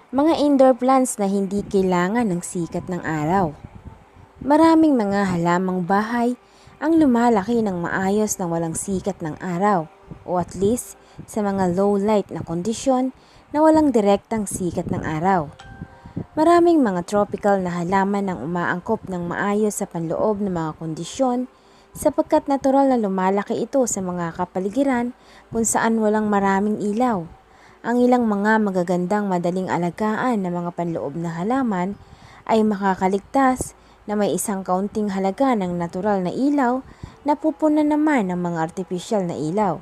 Mga indoor plants na hindi kailangan ng sikat ng araw. Maraming mga halamang bahay ang lumalaki ng maayos na walang sikat ng araw o at least sa mga low light na kondisyon na walang direktang sikat ng araw. Maraming mga tropical na halaman ang umaangkop ng maayos sa panloob ng mga kondisyon sapagkat natural na lumalaki ito sa mga kapaligiran kung saan walang maraming ilaw. Ang ilang mga magagandang madaling alagaan na mga panloob na halaman ay makakaligtas na may isang kaunting halaga ng natural na ilaw na pupunan naman ng mga artificial na ilaw.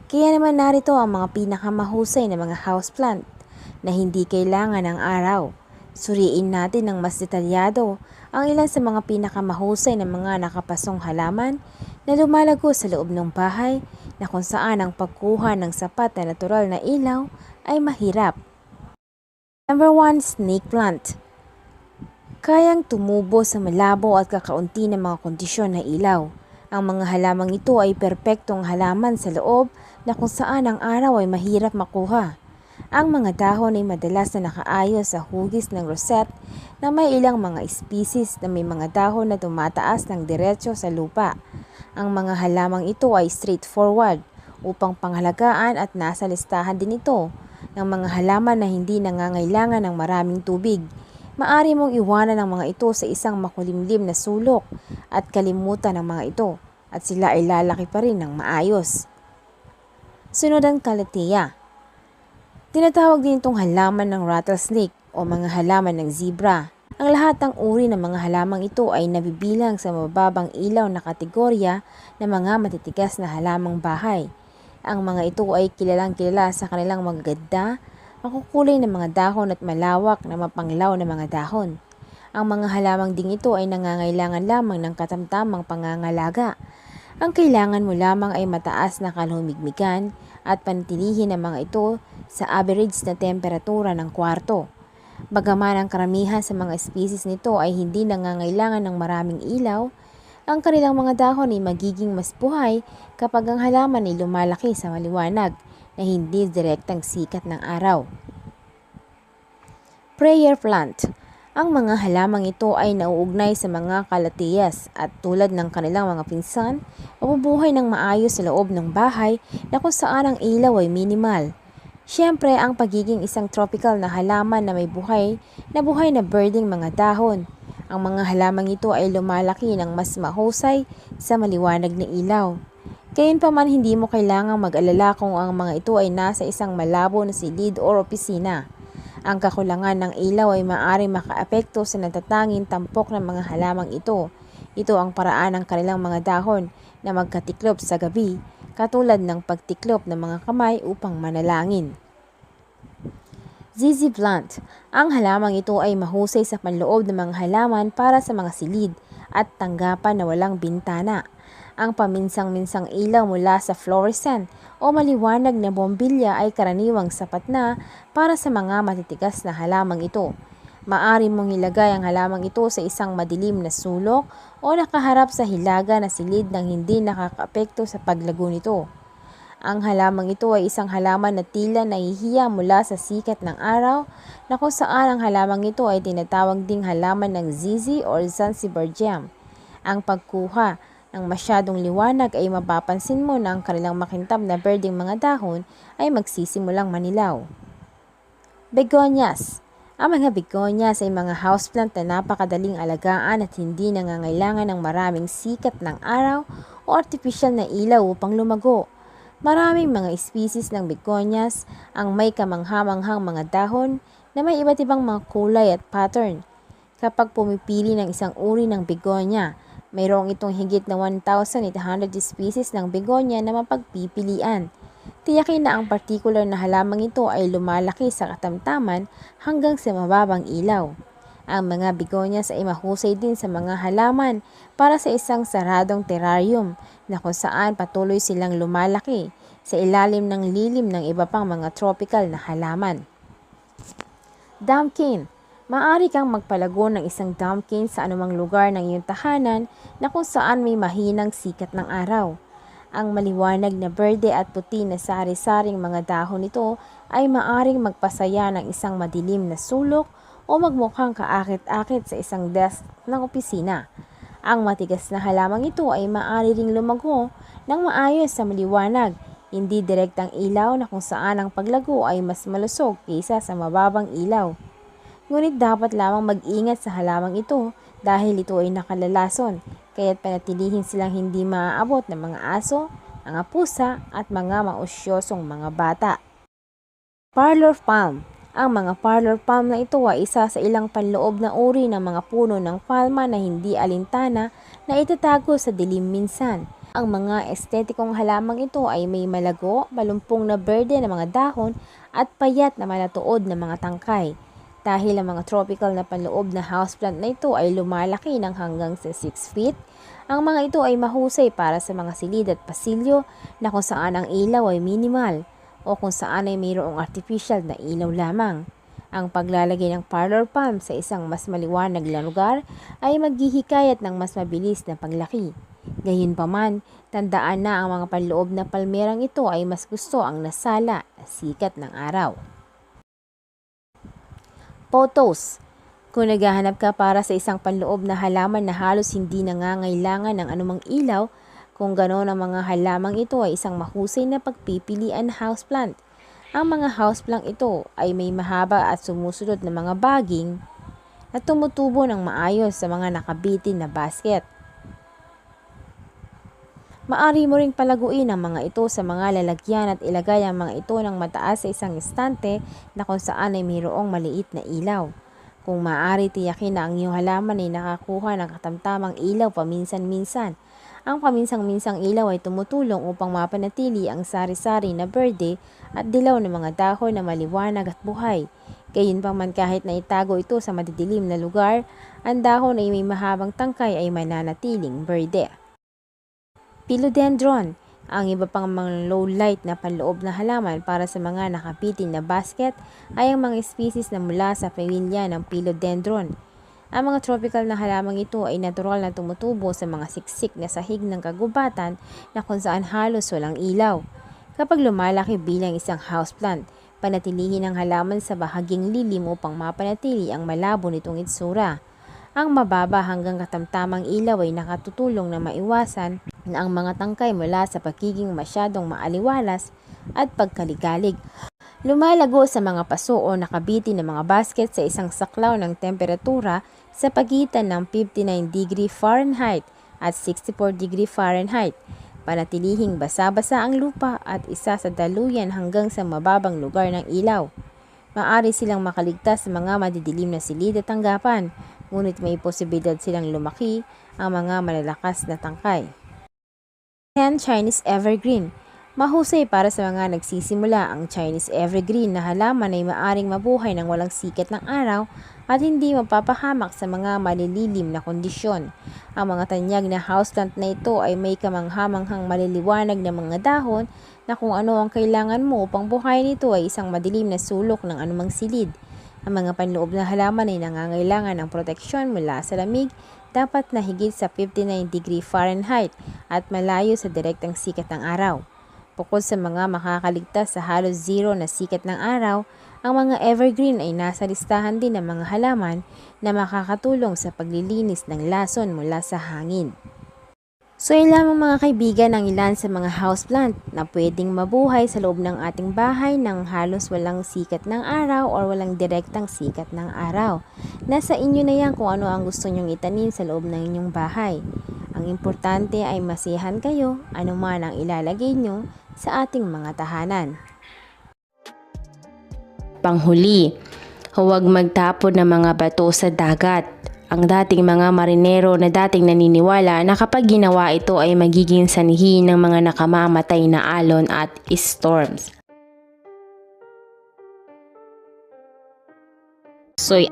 Kaya naman narito ang mga pinakamahusay na mga houseplant na hindi kailangan ng araw. Suriin natin ng mas detalyado ang ilan sa mga pinakamahusay na mga nakapasong halaman na lumalago sa loob ng bahay na kung saan ang pagkuha ng sapat na natural na ilaw ay mahirap. Number 1, snake plant. Kayang tumubo sa malabo at kakaunti ng mga kondisyon na ilaw. Ang mga halamang ito ay perpektong halaman sa loob na kung saan ang araw ay mahirap makuha. Ang mga dahon ay madalas na nakaayos sa hugis ng rosette na may ilang mga species na may mga dahon na tumataas ng diretso sa lupa. Ang mga halamang ito ay straightforward upang pangalagaan at nasa listahan din ito ng mga halaman na hindi nangangailangan ng maraming tubig. Maari mong iwanan ang mga ito sa isang makulimlim na sulok at kalimutan ang mga ito at sila ay lalaki pa rin ng maayos. Sunod ang calathea. Tinatawag din itong halaman ng rattlesnake o mga halaman ng zebra. Ang lahat ng uri ng mga halamang ito ay nabibilang sa mababang ilaw na kategorya ng mga matitigas na halamang bahay. Ang mga ito ay kilalang kilala sa kanilang magaganda, makukulay na mga dahon at malawak na mapanglaw na mga dahon. Ang mga halamang ding ito ay nangangailangan lamang ng katamtamang pangangalaga. Ang kailangan mo lamang ay mataas na kalumigmigan at panatilihin ang mga ito sa average na temperatura ng kwarto. Bagaman ang karamihan sa mga species nito ay hindi nangangailangan ng maraming ilaw, ang kanilang mga dahon ay magiging mas buhay kapag ang halaman ay lumalaki sa maliwanag na hindi direktang sikat ng araw. Prayer plant. Ang mga halamang ito ay nauugnay sa mga calatheas at tulad ng kanilang mga pinsan, mabubuhay ng maayos sa loob ng bahay na kung saan ang ilaw ay minimal. Siyempre, ang pagiging isang tropical na halaman na may buhay na birding mga dahon. Ang mga halamang ito ay lumalaki ng mas mahusay sa maliwanag na ilaw. Gayunpaman, hindi mo kailangang mag-alala kung ang mga ito ay nasa isang malabo na silid o opisina. Ang kakulangan ng ilaw ay maaaring makaapekto sa natatanging tampok ng mga halamang ito. Ito ang paraan ng kanilang mga dahon na magkatiklop sa gabi, katulad ng pagtiklop ng mga kamay upang manalangin. ZZ plant. Ang halamang ito ay mahusay sa panloob ng mga halaman para sa mga silid at tanggapan na walang bintana. Ang paminsang-minsang ilaw mula sa fluorescent o maliwanag na bombilya ay karaniwang sapat na para sa mga matitigas na halamang ito. Maaari mong ilagay ang halamang ito sa isang madilim na sulok o nakaharap sa hilaga na silid nang hindi nakakaapekto sa paglago nito. Ang halamang ito ay isang halaman na tila nahihiya mula sa sikat ng araw na kung saan ang halamang ito ay tinatawag ding halaman ng zizi or Zanzibar gem. Ang pagkuha ng masyadong liwanag ay mapapansin mo na ang kanilang makintab na birding mga dahon ay magsisimulang manilaw. Begonias. Ang mga begonias ay mga houseplant na napakadaling alagaan at hindi nangangailangan ng maraming sikat ng araw o artificial na ilaw upang lumago. Maraming mga species ng begonias ang may kamangha-manghang mga dahon na may iba't ibang mga kulay at pattern. Kapag pumipili ng isang uri ng begonia, mayroong itong higit na 1,800 species ng begonia na mapagpipilian. Tiyakin na ang particular na halamang ito ay lumalaki sa katamtaman hanggang sa mababang ilaw. Ang mga begonias ay mahusay din sa mga halaman para sa isang saradong terrarium na kung saan patuloy silang lumalaki sa ilalim ng lilim ng iba pang mga tropical na halaman. Dumpkin. Maaari kang magpalago ng isang dumpkin sa anumang lugar ng iyong tahanan na kung saan may mahinang sikat ng araw. Ang maliwanag na berde at puti na sari-saring mga dahon nito ay maaring magpasaya ng isang madilim na sulok o magmukhang kaakit-akit sa isang desk ng opisina. Ang matigas na halamang ito ay maaari ring lumago ng maayos sa maliwanag, hindi direktang ilaw na kung saan ang paglago ay mas malusog kaysa sa mababang ilaw. Ngunit dapat lamang mag-ingat sa halamang ito dahil ito ay nakalalason, kaya't panatilihin silang hindi maaabot ng mga aso, mga pusa at mga mausyosong mga bata. Parlor palm. Ang mga parlor palm na ito ay isa sa ilang panloob na uri ng mga puno ng palma na hindi alintana na itatago sa dilim minsan. Ang mga estetikong halamang ito ay may malago, malumpong na berde na mga dahon at payat na malatuod na mga tangkay. Dahil ang mga tropical na panloob na houseplant na ito ay lumalaki ng hanggang sa 6 feet, ang mga ito ay mahusay para sa mga silid at pasilyo na kung saan ang ilaw ay minimal o kung saan ay mayroong artificial na ilaw lamang. Ang paglalagay ng parlor palm sa isang mas maliwanag na lugar ay maghihikayat ng mas mabilis na paglaki. Gayunpaman, tandaan na ang mga panloob na palmerang ito ay mas gusto ang nasala na sikat ng araw. Photos. Kung naghahanap ka para sa isang panloob na halaman na halos hindi nangangailangan ng anumang ilaw, kung gano'n ang mga halamang ito ay isang mahusay na pagpipilian na houseplant. Ang mga houseplant ito ay may mahaba at sumusunod na mga baging na tumutubo ng maayos sa mga nakabitin na basket. Maari mo ring palaguin ang mga ito sa mga lalagyan at ilagay ang mga ito ng mataas sa isang estante na kung saan ay mayroong maliit na ilaw. Kung maaari, tiyakin na ang iyong halaman ay nakakuha ng katamtamang ilaw paminsan-minsan. Ang paminsang-minsang ilaw ay tumutulong upang mapanatili ang sari-sari na berde at dilaw ng mga dahon na maliwanag at buhay. Gayunpaman kahit na itago ito sa madidilim na lugar, ang dahon ay may mahabang tangkay ay mananatiling berde. Philodendron. Ang iba pang mga low light na panloob na halaman para sa mga nakabitin na basket ay ang mga species na mula sa pamilya ng Philodendron. Ang mga tropical na halamang ito ay natural na tumutubo sa mga siksik na sahig ng kagubatan na kung saan halos walang ilaw. Kapag lumalaki bilang isang houseplant, panatilihin ang halaman sa bahaging lilim upang mapanatili ang malabo nitong itsura. Ang mababa hanggang katamtamang ilaw ay nakatutulong na maiwasan na ang mga tangkay mula sa pagiging masyadong maaliwalas at pagkaligalig. Lumalago sa mga paso o nakabitin ng mga basket sa isang saklaw ng temperatura sa pagitan ng 59 degree Fahrenheit at 64 degree Fahrenheit. Panatilihing basa-basa ang lupa at isa sa daluyan hanggang sa mababang lugar ng ilaw. Maaari silang makaligtas sa mga madidilim na silid at tanggapan, ngunit may posibilidad silang lumaki ang mga malalakas na tangkay. 10. Chinese Evergreen. Mahusay para sa mga nagsisimula. Ang Chinese Evergreen na halaman ay maaring mabuhay ng walang sikat ng araw at hindi mapapahamak sa mga malililim na kondisyon. Ang mga tanyag na houseplant na ito ay may kamanghamanghang maliliwanag na mga dahon na kung ano ang kailangan mo upang buhayin ito ay isang madilim na sulok ng anumang silid. Ang mga panloob na halaman ay nangangailangan ng proteksyon mula sa lamig, dapat na higit sa 59 degree Fahrenheit at malayo sa direktang sikat ng araw. Bukod sa mga makakaligtas sa halos zero na sikat ng araw, ang mga evergreen ay nasa listahan din ng mga halaman na makakatulong sa paglilinis ng lason mula sa hangin. So yun lamang mga kaibigan ang ilan sa mga houseplant na pwedeng mabuhay sa loob ng ating bahay ng halos walang sikat ng araw o walang direktang sikat ng araw. Nasa inyo na yan kung ano ang gusto nyong itanim sa loob ng inyong bahay. Ang importante ay masiyahan kayo anuman ang ilalagay nyo sa ating mga tahanan. Panghuli, huwag magtapon ng mga bato sa dagat. Ang dating mga marinero na dating naniniwala na kapag ginawa ito ay magiging sanhi ng mga nakamamatay na alon at storms. So,